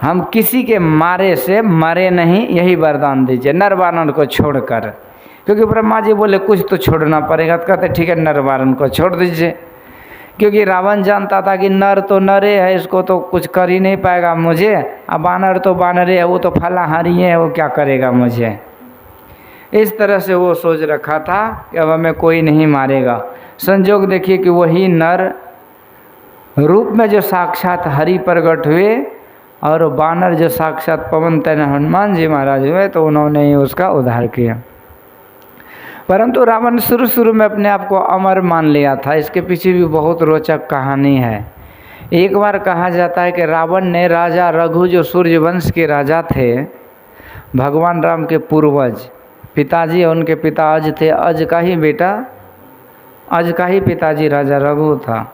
हम किसी के मारे से मरे नहीं, यही वरदान दीजिए नर वानर को छोड़कर। क्योंकि ब्रह्मा जी बोले कुछ तो छोड़ना पड़ेगा, तो कहते ठीक है नर वानर को छोड़ दीजिए। क्योंकि रावण जानता था कि नर तो नरे है, इसको तो कुछ कर ही नहीं पाएगा मुझे, अब वानर तो वानरे है, वो तो फलाहारी है, वो क्या करेगा मुझे। इस तरह से वो सोच रखा था कि अब हमें कोई नहीं मारेगा। संजोग देखिए कि वही नर रूप में जो साक्षात हरि प्रकट हुए और वानर जो साक्षात पवन तनय हनुमान जी महाराज हुए, तो उन्होंने ही उसका उद्धार किया। परंतु रावण शुरू में अपने आप को अमर मान लिया था। इसके पीछे भी बहुत रोचक कहानी है। एक बार कहा जाता है कि रावण ने राजा रघु, जो सूर्यवंश के राजा थे, भगवान राम के पूर्वज, पिताजी उनके पिता अज थे, अज का ही बेटा, अज का ही पिताजी राजा रघु था।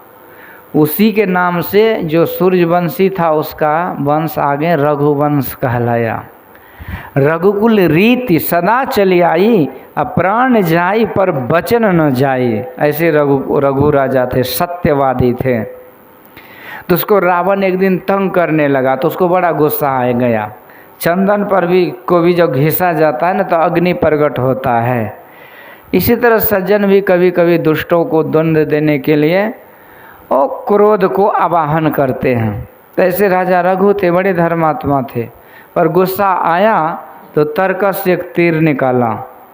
उसी के नाम से जो सूर्यवंशी था उसका वंश आगे रघुवंश कहलाया। रघुकुल रीति सदा चली आई, अब प्राण जाई पर वचन न जाई। ऐसे रघु राजा थे, सत्यवादी थे। तो उसको रावण एक दिन तंग करने लगा, तो उसको बड़ा गुस्सा आ गया। चंदन पर भी जब घिसा जाता है ना, तो अग्नि प्रकट होता है। इसी तरह सज्जन भी कभी कभी दुष्टों को दंड देने के लिए और क्रोध को आवाहन करते हैं। तो ऐसे राजा रघु थे, बड़े धर्मात्मा थे, पर गुस्सा आया तो तर्कस से एक तीर निकाला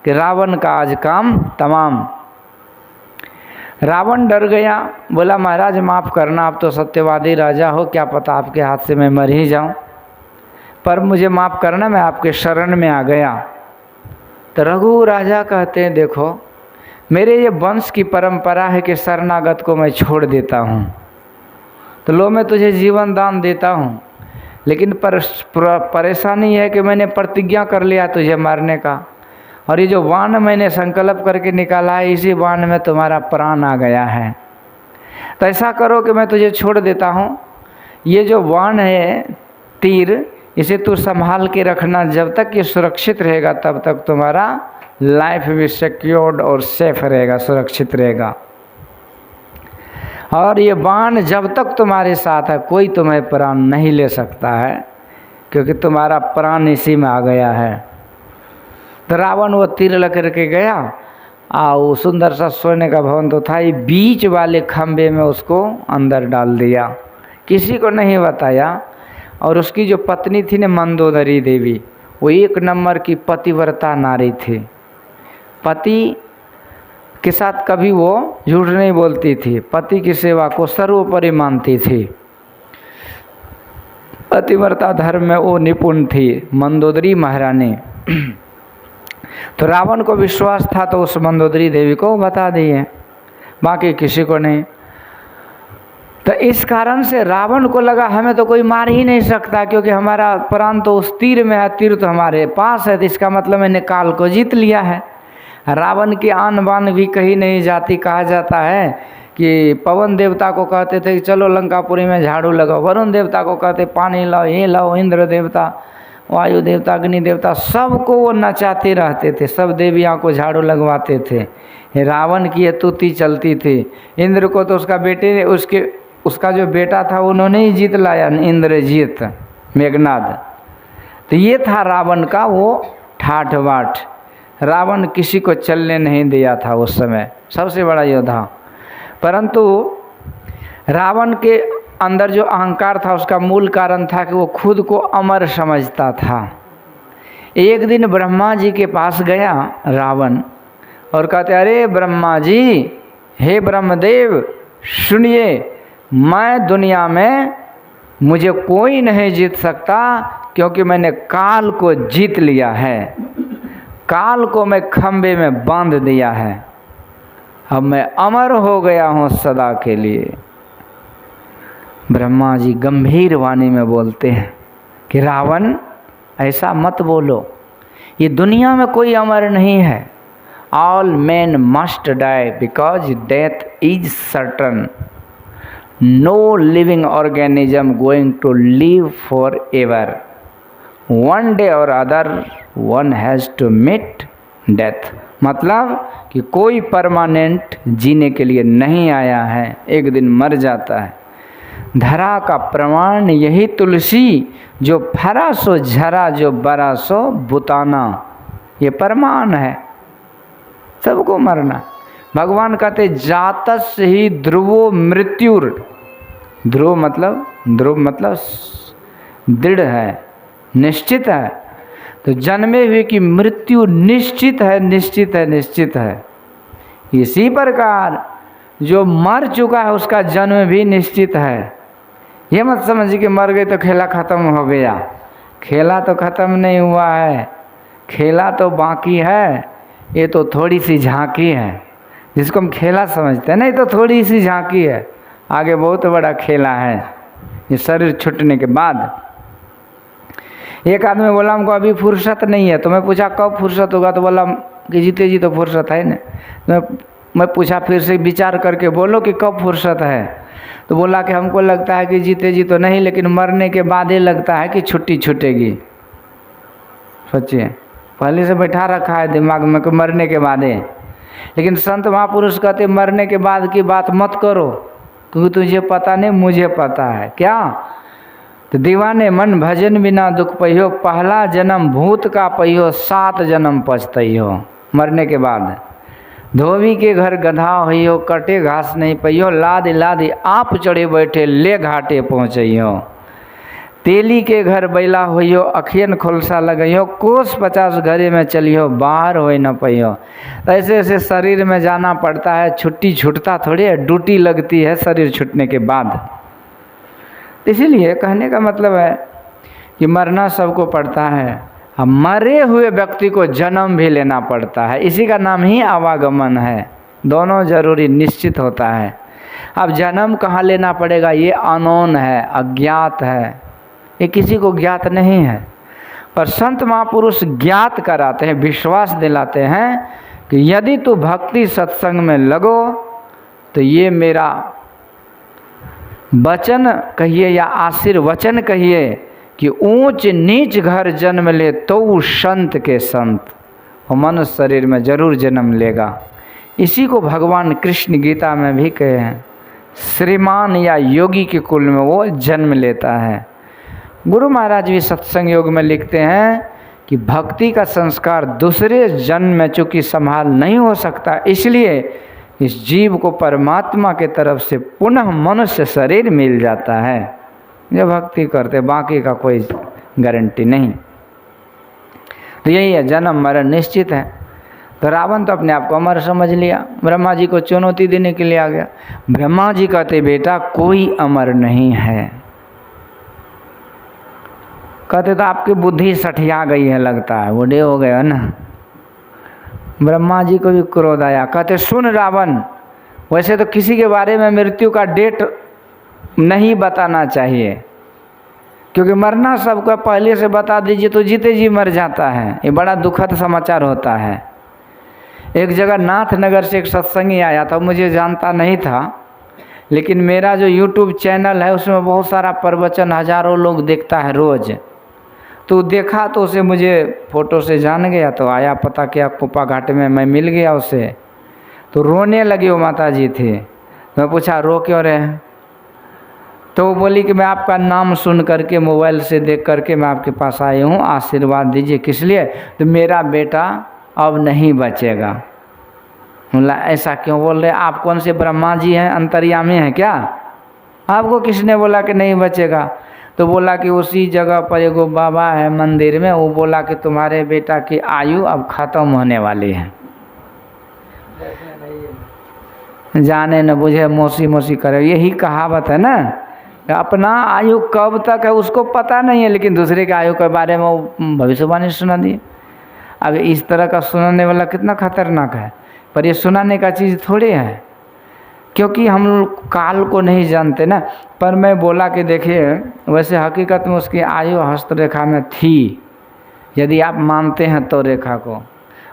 कि रावण का आज काम तमाम। रावण डर गया, बोला महाराज माफ़ करना, आप तो सत्यवादी राजा हो, क्या पता आपके हाथ से मैं मर ही जाऊं, पर मुझे माफ़ करना, मैं आपके शरण में आ गया। तो रघु राजा कहते हैं देखो, मेरे ये वंश की परंपरा है कि शरणागत को मैं छोड़ देता हूँ, तो लो मैं तुझे जीवन दान देता हूँ, लेकिन परेशानी है कि मैंने प्रतिज्ञा कर लिया तुझे मारने का, और ये जो बाण मैंने संकल्प करके निकाला है, इसी बाण में तुम्हारा प्राण आ गया है। तो ऐसा करो कि मैं तुझे छोड़ देता हूँ, ये जो बाण है तीर, इसे तू संभाल के रखना, जब तक ये सुरक्षित रहेगा तब तक तुम्हारा लाइफ भी सिक्योर्ड और सेफ रहेगा, सुरक्षित रहेगा। और ये बाण जब तक तुम्हारे साथ है, कोई तुम्हें प्राण नहीं ले सकता है, क्योंकि तुम्हारा प्राण इसी में आ गया है। तो रावण वो तीर लेकर के गया, वो सुंदर सा सोने का भवन तो था, ये बीच वाले खंबे में उसको अंदर डाल दिया, किसी को नहीं बताया। और उसकी जो पत्नी थी ना मंदोदरी देवी, वो एक नंबर की पतिव्रता नारी थी। पति के साथ कभी वो झूठ नहीं बोलती थी, पति की सेवा को सर्वोपरि मानती थी, पतिव्रता धर्म में वो निपुण थी मंदोदरी महारानी। तो रावण को विश्वास था, तो उस मंदोदरी देवी को बता दिए, बाकी किसी को नहीं। तो इस कारण से रावण को लगा हमें तो कोई मार ही नहीं सकता, क्योंकि हमारा प्राण तो उस तीर में है, तीर तो हमारे पास है, तो इसका मतलब मैंने काल को जीत लिया है। रावण की आन बान भी कहीं नहीं जाती। कहा जाता है कि पवन देवता को कहते थे कि चलो लंकापुरी में झाड़ू लगाओ, वरुण देवता को कहते पानी लाओ, ये लाओ, इंद्र देवता, वायु देवता, अग्नि देवता, सबको वो नचाते रहते थे, सब देवियाँ को झाड़ू लगवाते थे। रावण की ये तुति चलती थी। इंद्र को तो उसका बेटे उसका जो बेटा था उन्होंने ही जीत लाया, इंद्रजीत मेघनाद। तो ये था रावण का वो ठाठ बाट। रावण किसी को चलने नहीं दिया था उस समय, सबसे बड़ा योद्धा। परंतु रावण के अंदर जो अहंकार था, उसका मूल कारण था कि वो खुद को अमर समझता था। एक दिन ब्रह्मा जी के पास गया रावण और कहते अरे ब्रह्मा जी, हे ब्रह्मदेव सुनिए, मैं दुनिया में मुझे कोई नहीं जीत सकता, क्योंकि मैंने काल को जीत लिया है, काल को मैं खंबे में बांध दिया है, अब मैं अमर हो गया हूँ सदा के लिए। ब्रह्मा जी गंभीर वाणी में बोलते हैं कि रावण ऐसा मत बोलो, ये दुनिया में कोई अमर नहीं है। All men must die because death is certain. No living organism going to live forever. One day or other one has to meet death. मतलब कि कोई परमानेंट जीने के लिए नहीं आया है, एक दिन मर जाता है। धरा का प्रमाण यही तुलसी, जो फरा सो झरा, जो बरा सो बुताना। ये प्रमाण है, सबको मरना। भगवान कहते जातस ही ध्रुवो मृत्युर। ध्रुव मतलब दृढ़ है, निश्चित है। तो जन्मे हुए की मृत्यु निश्चित है, निश्चित है, निश्चित है। इसी प्रकार जो मर चुका है उसका जन्म भी निश्चित है। ये मत समझिए कि मर गए तो खेला खत्म हो गया। खेला तो खत्म नहीं हुआ है, खेला तो बाकी है। ये तो थोड़ी सी झांकी है, जिसको हम खेला समझते हैं, नहीं तो थोड़ी सी झांकी है, आगे बहुत बड़ा खेला है। ये शरीर छूटने के बाद एक आदमी बोला हमको अभी फुर्सत नहीं है। तो मैं पूछा कब फुर्सत होगा? तो बोला कि जीते जी तो फुर्सत है ना। मैं पूछा फिर से विचार करके बोलो कि कब फुर्सत है? तो बोला कि हमको लगता है कि जीते जी तो नहीं, लेकिन मरने के बाद ही लगता है कि छुट्टी छूटेगी। सोचिए, पहले से बैठा रखा है दिमाग में कि मरने के बाद है। लेकिन संत महापुरुष कहते मरने के बाद की बात मत करो, क्योंकि तुझे पता नहीं, मुझे पता है। क्या? तो दीवाने मन भजन बिना दुख पहियो, पहला जन्म भूत का पहियो, 7 जन्म पछतइयो। मरने के बाद धोबी के घर गधा होइयो, कटे घास नहीं पहियो, लाद लाद आप चढ़े बैठे ले घाटे पहुँचइयो। तेली के घर बैला होइयो, अखियन खोलसा लगइयो, कोस 50 घरे में चलियो, बाहर होई न पहियो। ऐसे ऐसे शरीर में जाना पड़ता है, छुट्टी छूटता थोड़ी है, ड्यूटी लगती है शरीर छूटने के बाद। इसीलिए कहने का मतलब है कि मरना सबको पड़ता है। अब मरे हुए व्यक्ति को जन्म भी लेना पड़ता है, इसी का नाम ही आवागमन है। दोनों जरूरी निश्चित होता है। अब जन्म कहाँ लेना पड़ेगा ये अनोन है, अज्ञात है, ये किसी को ज्ञात नहीं है। पर संत महापुरुष ज्ञात कराते हैं, विश्वास दिलाते हैं कि यदि तू भक्ति सत्संग में लगो तो ये मेरा वचन कहिए या आशीर्वचन कहिए कि ऊंच नीच घर जन्म ले तो संत के संत, वो मनुष्य शरीर में जरूर जन्म लेगा। इसी को भगवान कृष्ण गीता में भी कहे हैं, श्रीमान या योगी के कुल में वो जन्म लेता है। गुरु महाराज भी सत्संग योग में लिखते हैं कि भक्ति का संस्कार दूसरे जन्म में चूँकि संभाल नहीं हो सकता, इसलिए इस जीव को परमात्मा के तरफ से पुनः मनुष्य शरीर मिल जाता है जो भक्ति करते, बाकी का कोई गारंटी नहीं। तो यही है, जन्म मरण निश्चित है। तो रावण तो अपने आप को अमर समझ लिया, ब्रह्मा जी को चुनौती देने के लिए आ गया। ब्रह्मा जी कहते बेटा कोई अमर नहीं है। कहते तो आपकी बुद्धि सठिया गई है, लगता है बूढ़े हो गए ना। ब्रह्मा जी को भी क्रोध आया, कहते सुन रावण, वैसे तो किसी के बारे में मृत्यु का डेट नहीं बताना चाहिए, क्योंकि मरना सबको पहले से बता दीजिए तो जीते जी मर जाता है। ये बड़ा दुखद समाचार होता है। एक जगह नाथनगर से एक सत्संगी आया था, मुझे जानता नहीं था, लेकिन मेरा जो YouTube चैनल है उसमें बहुत सारा प्रवचन हजारों लोग देखता है रोज़। तो देखा तो उसे मुझे फ़ोटो से जान गया, तो आया, पता किया, कुप्पा घाट में मैं मिल गया उसे। तो रोने लगे, वो माता जी थे। तो मैं पूछा रो क्यों रहे? तो वो बोली कि मैं आपका नाम सुन करके, मोबाइल से देख करके मैं आपके पास आई हूँ, आशीर्वाद दीजिए। किस लिए? तो मेरा बेटा अब नहीं बचेगा। बोला ऐसा क्यों बोल रहे? आप कौन से ब्रह्मा जी हैं, अंतर्यामी हैं क्या? आपको किसने बोला कि नहीं बचेगा? तो बोला कि उसी जगह पर एगो बाबा है मंदिर में, वो बोला कि तुम्हारे बेटा की आयु अब ख़त्म होने वाली है। जाने न बुझे मौसी मौसी करे, यही कहावत है ना। अपना आयु कब तक है उसको पता नहीं है, लेकिन दूसरे के आयु के बारे में वो भविष्यवाणी सुना दी। अब इस तरह का सुनाने वाला कितना खतरनाक है। पर ये सुनाने का चीज़ थोड़ी है, क्योंकि हम लोग काल को नहीं जानते ना। पर मैं बोला कि देखिए, वैसे हकीकत में उसकी आयु हस्तरेखा में थी, यदि आप मानते हैं तो रेखा को।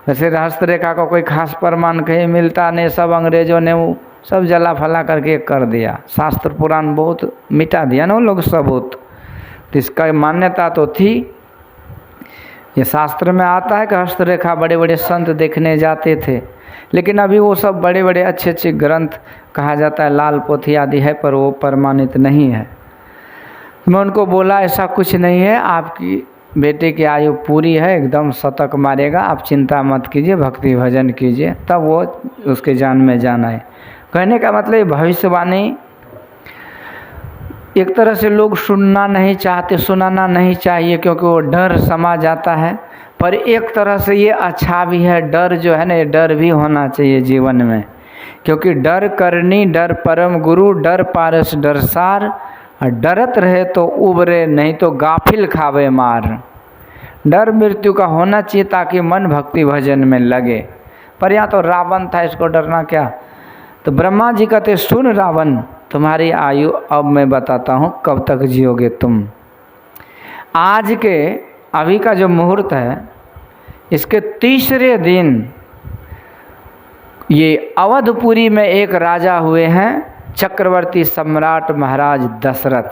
वैसे हस्तरेखा को कोई खास प्रमाण कहीं मिलता नहीं, सब अंग्रेज़ों ने वो सब जला फला करके कर दिया। शास्त्र पुराण बहुत मिटा दिया ना वो लोग सबूत। तो इसका मान्यता तो थी। ये शास्त्र में आता है कि हस्तरेखा बड़े बड़े संत देखने जाते थे, लेकिन अभी वो सब बड़े बड़े अच्छे अच्छे ग्रंथ कहा जाता है लाल पोथी आदि है, पर वो प्रमाणित नहीं है। मैं उनको बोला ऐसा कुछ नहीं है, आपकी बेटे की आयु पूरी है, एकदम शतक मारेगा, आप चिंता मत कीजिए, भक्ति भजन कीजिए, तब वो उसके जान में जान आए। कहने का मतलब भविष्यवाणी एक तरह से लोग सुनना नहीं चाहते, सुनाना नहीं चाहिए, क्योंकि वो डर समा जाता है। पर एक तरह से ये अच्छा भी है, डर जो है ना, ये डर भी होना चाहिए जीवन में, क्योंकि डर करनी डर परम गुरु, डर पारस डर सार, और डरत रहे तो उबरे, नहीं तो गाफिल खावे मार। डर मृत्यु का होना चाहिए ताकि मन भक्ति भजन में लगे। पर यहाँ तो रावण था, इसको डरना क्या। तो ब्रह्मा जी कहते सुन रावण, तुम्हारी आयु अब मैं बताता हूँ कब तक जियोगे तुम। आज के अभी का जो मुहूर्त है, इसके तीसरे दिन ये अवधपुरी में एक राजा हुए हैं, चक्रवर्ती सम्राट महाराज दशरथ,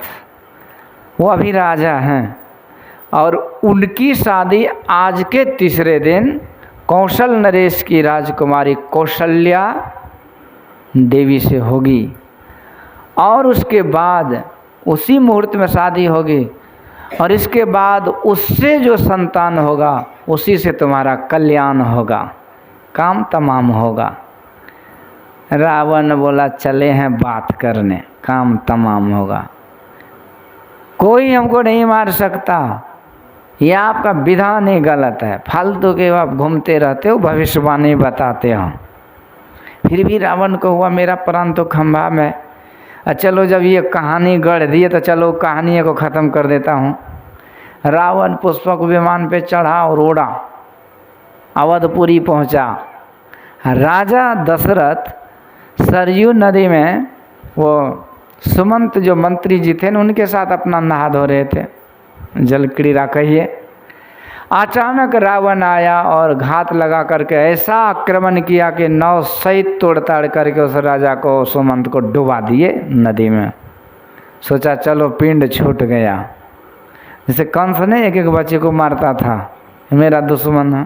वो अभी राजा हैं। और उनकी शादी आज के तीसरे दिन कौशल नरेश की राजकुमारी कौशल्या देवी से होगी। और उसके बाद उसी मुहूर्त में शादी होगी, और इसके बाद उससे जो संतान होगा उसी से तुम्हारा कल्याण होगा, काम तमाम होगा। रावण बोला चले हैं बात करने, काम तमाम होगा, कोई हमको नहीं मार सकता, यह आपका विधान ही गलत है, फालतू के आप घूमते रहते हो, भविष्यवाणी बताते हो। फिर भी रावण को हुआ मेरा प्राण तो खंभा में, चलो जब ये कहानी गढ़ दी तो चलो कहानी को ख़त्म कर देता हूँ। रावण पुष्पक विमान पे चढ़ा और उड़ा, अवधपुरी पहुँचा। राजा दशरथ सरयू नदी में वो सुमंत जो मंत्री जी थे न, उनके साथ अपना नहा धो रहे थे, जल क्रीड़ा कहिए। अचानक रावण आया और घात लगा करके ऐसा आक्रमण किया कि 9 सहित तोड़ ताड़ करके उस राजा को, सुमंत को डुबा दिए नदी में। सोचा चलो पिंड छूट गया, जैसे कंस ने एक एक बच्चे को मारता था, मेरा दुश्मन है,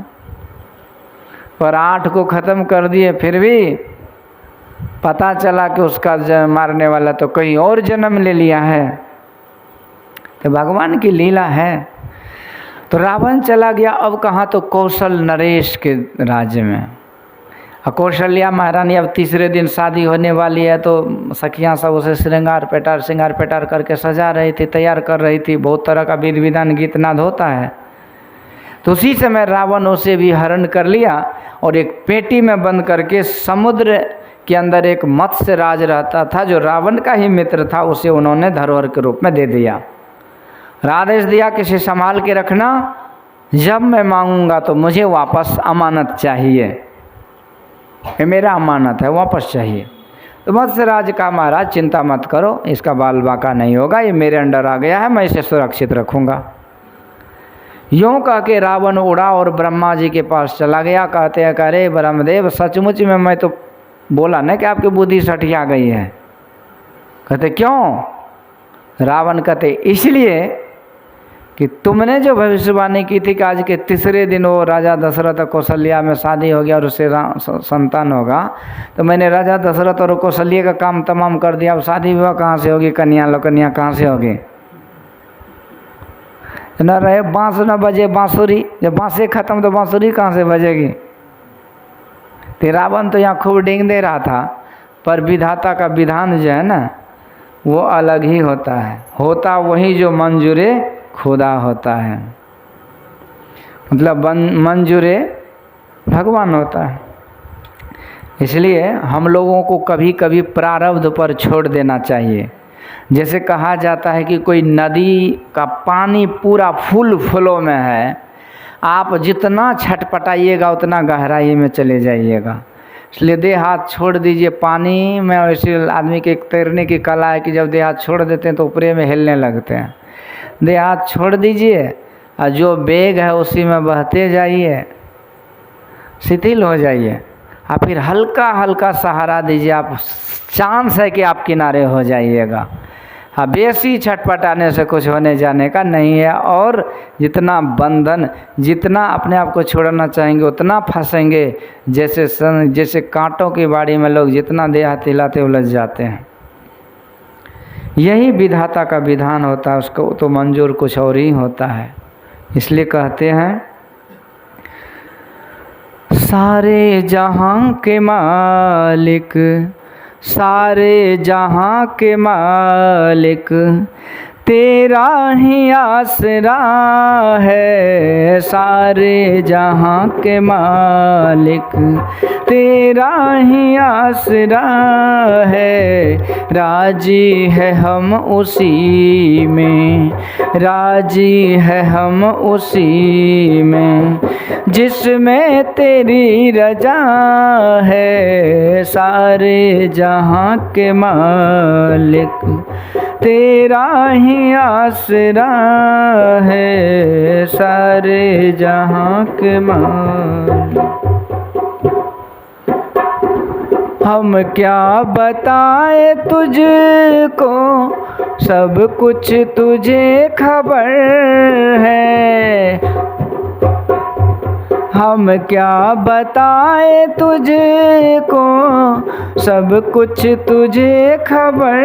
पर 8 को ख़त्म कर दिए। फिर भी पता चला कि उसका मारने वाला तो कहीं और जन्म ले लिया है, तो भगवान की लीला है। तो रावण चला गया अब कहाँ, तो कौशल नरेश के राज्य में। और कौशल्या महारानी अब तीसरे दिन शादी होने वाली है, तो सखियाँ सब उसे श्रृंगार पेटार करके सजा रही थी, तैयार कर रही थी। बहुत तरह का विधि विधान गीत नाद होता है। तो उसी समय रावण उसे भी हरण कर लिया और एक पेटी में बंद करके समुद्र के अंदर एक मत्स्य राज रहता था, जो रावण का ही मित्र था, उसे उन्होंने धरोहर के रूप में दे दिया। आदेश दिया कि इसे संभाल के रखना, जब मैं मांगूंगा तो मुझे वापस अमानत चाहिए, ये मेरा अमानत है, वापस चाहिए। तो मत्स्यराज का महाराज चिंता मत करो, इसका बाल बाका नहीं होगा, ये मेरे अंडर आ गया है, मैं इसे सुरक्षित रखूंगा। यूँ कह के रावण उड़ा और ब्रह्मा जी के पास चला गया। कहते हैं अरे ब्रह्मदेव, सचमुच में मैं तो बोला ना कि आपकी बुद्धि सठिया गई है। कहते क्यों? रावण कहते इसलिए कि तुमने जो भविष्यवाणी की थी कि आज के तीसरे दिन वो राजा दशरथ कौशल्या में शादी हो गया और उससे संतान होगा, तो मैंने राजा दशरथ और कौशल्या का काम तमाम कर दिया। अब शादी विवाह कहाँ से होगी, कन्या लोकन्या कहाँ से होगी? न रहे बांस न बजे बांसुरी, जब बांसे खत्म तो बांसुरी कहाँ से बजेगी? तो रावण तो यहाँ खूब डिंग दे रहा था, पर विधाता का विधान जो है ना वो अलग ही होता है। होता वही जो मंजूरे खुदा होता है, मतलब मंजूरे भगवान होता है। इसलिए हम लोगों को कभी कभी प्रारब्ध पर छोड़ देना चाहिए। जैसे कहा जाता है कि कोई नदी का पानी पूरा फुल फ्लो में है, आप जितना छटपटाइएगा उतना गहराई में चले जाइएगा। इसलिए देह हाथ छोड़ दीजिए पानी में। वैसे आदमी के एक तैरने की कला है कि जब देह हाथ छोड़ देते हैं तो ऊपरे में हिलने लगते हैं। देह हाथ छोड़ दीजिए और जो वेग है उसी में बहते जाइए, शिथिल हो जाइए, और फिर हल्का हल्का सहारा दीजिए। आप चांस है कि आप किनारे हो जाइएगा। अब बेसी छटपटाने से कुछ होने जाने का नहीं है। और जितना बंधन, जितना अपने आप को छोड़ना चाहेंगे उतना फंसेंगे। जैसे कांटों की बाड़ी में लोग जितना देह हिलाते उलझ जाते हैं। यही विधाता का विधान होता है, उसको तो मंजूर कुछ और ही होता है। इसलिए कहते हैं सारे जहां के मालिक, सारे जहां के मालिक, तेरा ही आसरा है। सारे जहां के मालिक, तेरा ही आसरा है। राजी है हम उसी में, राजी है हम उसी में, जिसमें तेरी रजा है। सारे जहां के मालिक, तेरा ही आसरा है। सारे जहां के मालिक। हम क्या बताए तुझको, सब कुछ तुझे खबर है। हम क्या बताए तुझको, सब कुछ तुझे खबर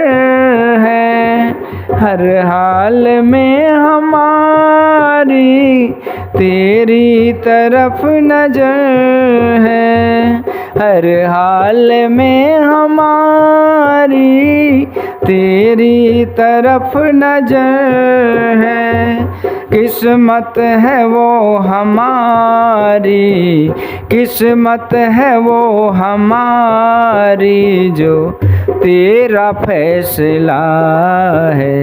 है। हर हाल में हमारी तेरी तरफ नजर है। हर हाल में हमारी तेरी तरफ नजर है। किस्मत है वो हमारी, किस्मत है वो हमारी, जो तेरा फैसला है।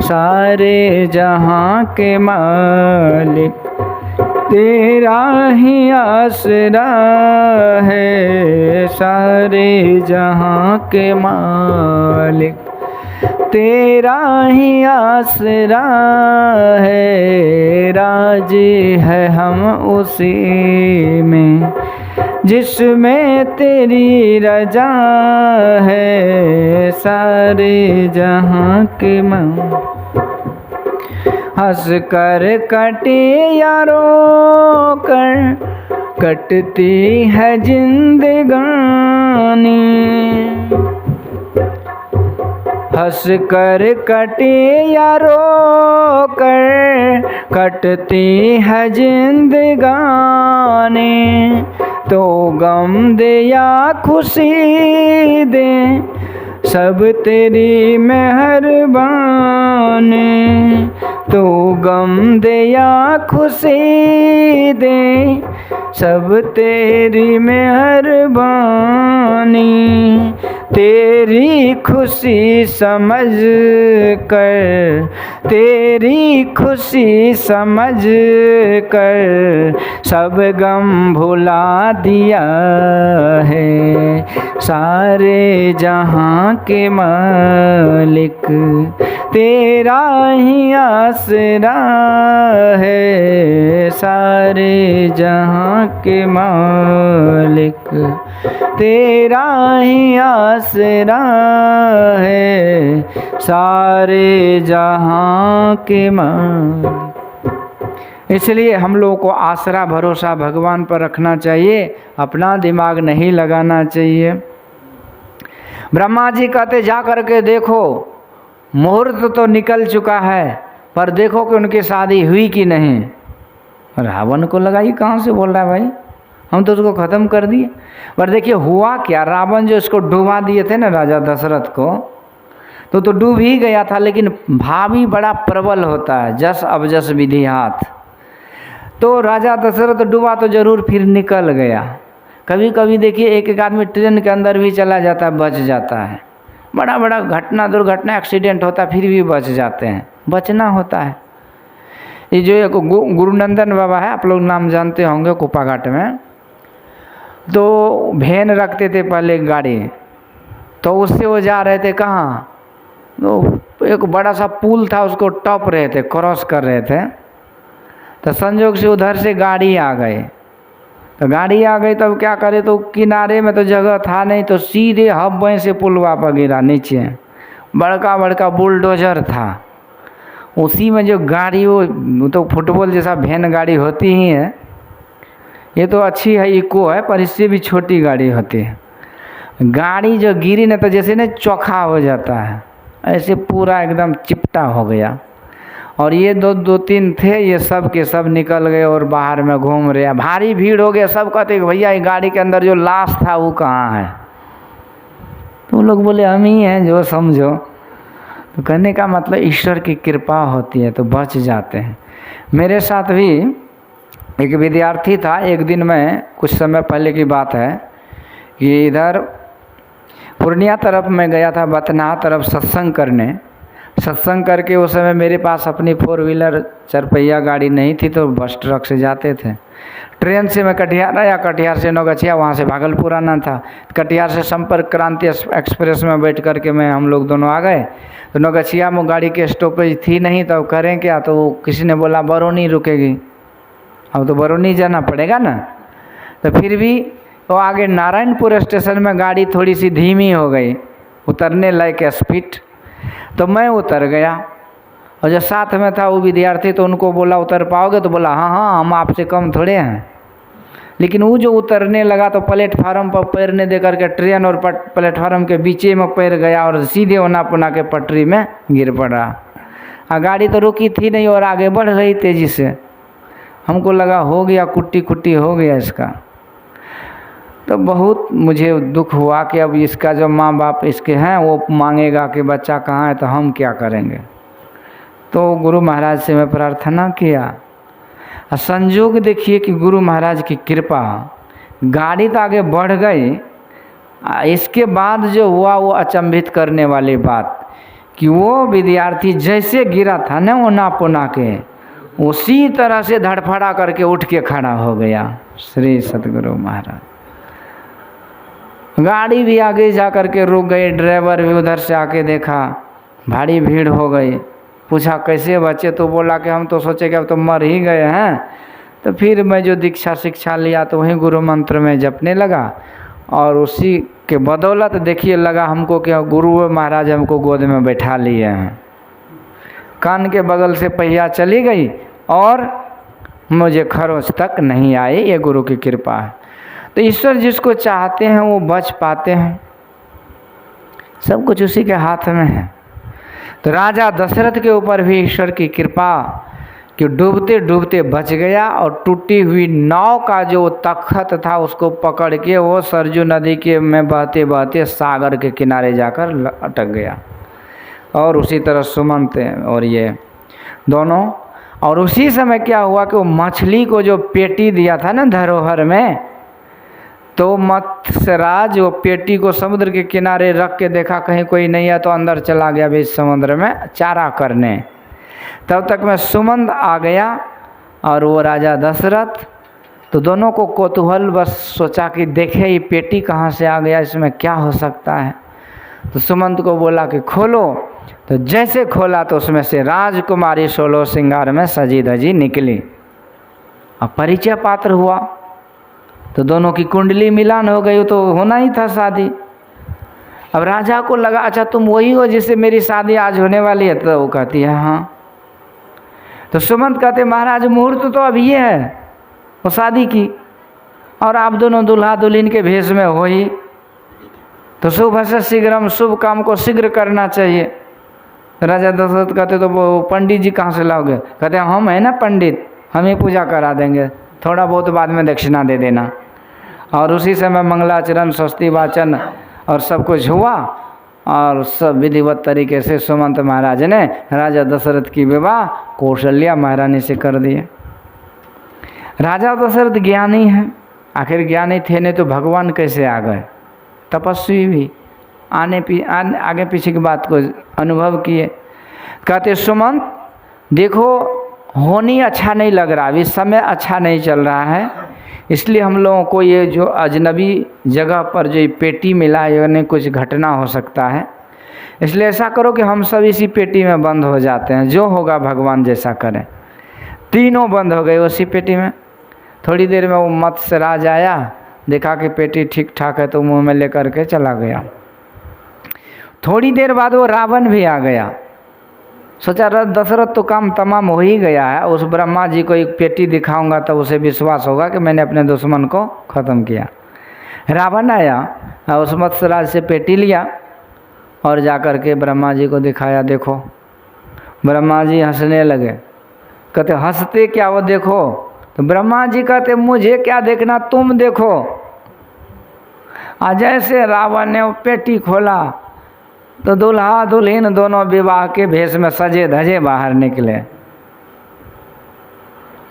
सारे जहां के मालिक, तेरा ही आसरा है। सारे जहां के मालिक, तेरा ही आसरा है। राजी है हम उसी में, जिसमें तेरी रजा है। सारे जहां के मालिक, हंस कर कटे या रो कर कटती है जिंदगानी। हंस कर कटे या रो कर कटती है जिंदगानी। तो गम दे या खुशी दे, सब तेरी मेहरबानी। तो गम दे या खुशी दे, सब तेरी मेहरबानी। तेरी खुशी समझ कर, तेरी खुशी समझ कर, सब गम भुला दिया है। सारे जहां के मालिक, तेरा ही आसरा है। सारे जहां के मालिक, तेरा ही आसरा है। सारे जहां के मालिक। इसलिए हम लोगों को आसरा भरोसा भगवान पर रखना चाहिए, अपना दिमाग नहीं लगाना चाहिए। ब्रह्मा जी कहते जा कर के देखो, मुहूर्त तो निकल चुका है, पर देखो कि उनकी शादी हुई कि नहीं। रावण को लगा ये कहाँ से बोल रहा है भाई, हम तो उसको ख़त्म कर दिए। पर देखिए हुआ क्या, रावण जो इसको डुबा दिए थे ना राजा दशरथ को, तो डूब ही गया था। लेकिन भावी बड़ा प्रबल होता है, जस अबजस विधि हाथ। तो राजा दशरथ डूबा तो जरूर फिर निकल गया। कभी कभी देखिए एक एक आदमी ट्रेन के अंदर भी चला जाता है, बच जाता है। बड़ा बड़ा घटना दुर्घटना एक्सीडेंट होता है, फिर भी बच जाते हैं। बचना होता है। ये जो एक गुरुनंदन बाबा है, आप लोग नाम जानते होंगे, कुपाघाट में, तो वैन रखते थे पहले गाड़ी, तो उससे वो जा रहे थे कहाँ, तो एक बड़ा सा पुल था, उसको टॉप रहे थे, क्रॉस कर रहे थे। तो संजोग से उधर से गाड़ी आ गई। तो गाड़ी आ गई तब क्या करे, तो किनारे में तो जगह था नहीं, तो सीधे हब्बे से पुलवा पर गिरा नीचे। बड़का बड़का बुलडोजर था। उसी में जो गाड़ी वो तो फुटबॉल जैसा वैन गाड़ी होती ही है, ये तो अच्छी है, इको है, पर इससे भी छोटी गाड़ी होती है। गाड़ी जो गिरी ना तो जैसे ना चोखा हो जाता है, ऐसे पूरा एकदम चिपटा हो गया। और ये दो तीन थे, ये सब के सब निकल गए और बाहर में घूम रहे। भारी भीड़ हो गया, सब कहते कि भैया ये गाड़ी के अंदर जो लाश था वो कहाँ है। तो लोग बोले हम ही हैं, जो समझो। तो कहने का मतलब ईश्वर की कृपा होती है तो बच जाते हैं। मेरे साथ भी एक विद्यार्थी था, एक दिन मैं कुछ समय पहले की बात है कि इधर पूर्णिया तरफ मैं गया था, बतना तरफ सत्संग करने। सत्संग करके उस समय मेरे पास अपनी 4 व्हीलर 4 पहिया गाड़ी नहीं थी, तो बस ट्रक से जाते थे। ट्रेन से मैं कटिहार आया, कटिहार से नौगछिया, वहाँ से भागलपुर आना था। कटिहार से संपर्क क्रांति एक्सप्रेस में बैठ करके हम लोग दोनों आ गए। तो नौगछिया में गाड़ी के स्टॉपेज थी नहीं, तो करें क्या, तो किसी ने बोला बरौनी रुकेगी, अब तो बरौनी जाना पड़ेगा ना। तो फिर भी तो आगे नारायणपुर स्टेशन में गाड़ी थोड़ी सी धीमी हो गई, उतरने लायक स्पीड। तो मैं उतर गया, और जो साथ में था वो विद्यार्थी, तो उनको बोला उतर पाओगे, तो बोला हाँ हाँ हम आपसे कम थोड़े हैं। लेकिन वो जो उतरने लगा तो प्लेटफार्म पर पैर नहीं दे करके ट्रेन और प्लेटफार्म के बीचे में पैर गया और सीधे ओना पुना के पटरी में गिर पड़ा। गाड़ी तो रुकी थी नहीं और आगे बढ़ गई तेज़ी से। हमको लगा हो गया, कुट्टी कुट्टी हो गया इसका। तो बहुत मुझे दुख हुआ कि अब इसका जो माँ बाप इसके हैं वो मांगेगा कि बच्चा कहाँ है, तो हम क्या करेंगे। तो गुरु महाराज से मैं प्रार्थना किया। संजोग देखिए कि गुरु महाराज की कृपा, गाड़ी तो आगे बढ़ गई। इसके बाद जो हुआ वो अचंभित करने वाली बात कि वो विद्यार्थी जैसे गिरा था ना ओना पुना के, उसी तरह से धड़फड़ा करके उठ के खड़ा हो गया। श्री सतगुरु महाराज। गाड़ी भी आगे जा कर के रुक गई, ड्राइवर भी उधर से आके देखा, भारी भीड़ हो गई। पूछा कैसे बचे, तो बोला कि हम तो सोचे कि अब तो मर ही गए हैं। तो फिर मैं जो दीक्षा शिक्षा लिया तो वहीं गुरु मंत्र में जपने लगा, और उसी के बदौलत देखिए लगा हमको कि गुरु महाराज हमको गोद में बैठा लिए हैं। कान के बगल से पहिया चली गई और मुझे खरोच तक नहीं आई, ये गुरु की कृपा है। तो ईश्वर जिसको चाहते हैं वो बच पाते हैं, सब कुछ उसी के हाथ में है। तो राजा दशरथ के ऊपर भी ईश्वर की कृपा कि डूबते डूबते बच गया, और टूटी हुई नाव का जो तख्त था उसको पकड़ के वो सरजू नदी के में बहते बहते सागर के किनारे जाकर अटक गया। और उसी तरह सुमंत और ये दोनों। और उसी समय क्या हुआ कि वो मछली को जो पेटी दिया था ना धरोहर में, तो मत्स्यराज वो पेटी को समुद्र के किनारे रख के देखा कहीं कोई नहीं है, तो अंदर चला गया बीच समुद्र में चारा करने। तब तक में सुमंत आ गया और वो राजा दशरथ। तो दोनों को कौतूहल बस सोचा कि देखे ये पेटी कहाँ से आ गया, इसमें क्या हो सकता है। तो सुमंत को बोला कि खोलो। तो जैसे खोला तो उसमें से राजकुमारी 16 श्रृंगार में सजी धजी निकली। अब परिचय पात्र हुआ तो दोनों की कुंडली मिलान हो गई, तो होना ही था शादी। अब राजा को लगा अच्छा तुम वही हो जिससे मेरी शादी आज होने वाली है, तो वो कहती है हाँ। तो सुमंत कहते महाराज मुहूर्त तो अभी ये है वो शादी की, और आप दोनों दुल्हा दुल्हन के भेष में हो ही, तो शुभ से शीघ्रम, शुभ काम को शीघ्र करना चाहिए। राजा दशरथ कहते तो वो पंडित जी कहाँ से लाओगे? कहते हम हैं ना पंडित, हम ही पूजा करा देंगे, थोड़ा बहुत बाद में दक्षिणा दे देना। और उसी समय मंगलाचरण, स्वस्ति वाचन और सब कुछ हुआ, और सब विधिवत तरीके से सुमंत महाराज ने राजा दशरथ की विवाह कौशल्या महारानी से कर दिए। राजा दशरथ ज्ञानी हैं, आखिर ज्ञानी थे नहीं तो भगवान कैसे आ गए? तपस्वी भी, आगे पीछे की बात को अनुभव किए। कहते सुमंत देखो होनी अच्छा नहीं लग रहा, अभी समय अच्छा नहीं चल रहा है, इसलिए हम लोगों को ये जो अजनबी जगह पर जो पेटी मिला है यानी कुछ घटना हो सकता है, इसलिए ऐसा करो कि हम सब इसी पेटी में बंद हो जाते हैं, जो होगा भगवान जैसा करें। तीनों बंद हो गए उसी पेटी में। थोड़ी देर में वो मत्स्यराज आया, देखा कि पेटी ठीक ठाक है तो मुंह में लेकर के चला गया। थोड़ी देर बाद वो रावण भी आ गया। सोचा दशरथ तो काम तमाम हो ही गया है, उस ब्रह्मा जी को एक पेटी दिखाऊंगा तो उसे विश्वास होगा कि मैंने अपने दुश्मन को ख़त्म किया। रावण आया और उस मत्स्यराज से पेटी लिया और जाकर के ब्रह्मा जी को दिखाया। देखो, ब्रह्मा जी हंसने लगे। कहते हंसते क्या वो देखो? तो ब्रह्मा जी कहते मुझे क्या देखना, तुम देखो। जैसे रावण ने वो पेटी खोला तो दूल्हा दुल्हन दोनों विवाह के भेष में सजे धजे बाहर निकले।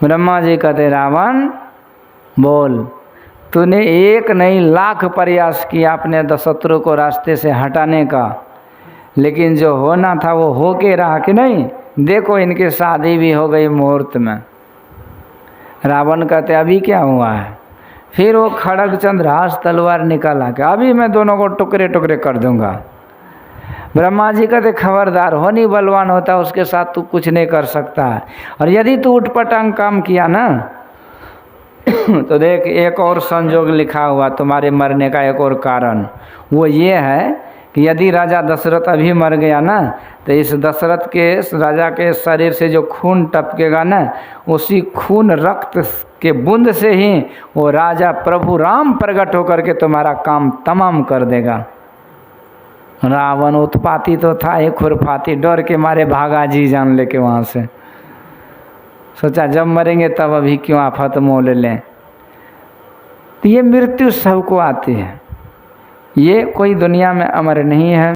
ब्रह्मा जी कहते रावण बोल, तूने एक नहीं लाख प्रयास किया अपने शत्रु को रास्ते से हटाने का, लेकिन जो होना था वो हो के रहा कि नहीं? देखो इनकी शादी भी हो गई मुहूर्त में। रावण कहते अभी क्या हुआ है? फिर वो खड़ग चंद्रहास तलवार निकाला कि अभी मैं दोनों को टुकड़े टुकड़े कर दूंगा। ब्रह्मा जी कहते खबरदार, होनी बलवान होता है उसके साथ तू कुछ नहीं कर सकता है, और यदि तू उठपटांग काम किया ना तो देख एक और संजोग लिखा हुआ तुम्हारे मरने का, एक और कारण। वो ये है कि यदि राजा दशरथ अभी मर गया ना तो इस दशरथ के राजा के शरीर से जो खून टपकेगा ना, उसी खून रक्त के बूंद से ही वो राजा प्रभु राम प्रकट होकर के तुम्हारा काम तमाम कर देगा। रावण उत्पाती तो था ही, खुरपाती, डर के मारे भागा जी जान लेके वहाँ से। सोचा जब मरेंगे तब अभी क्यों आफत मोल लें। तो ये मृत्यु सबको आती है, ये कोई दुनिया में अमर नहीं है।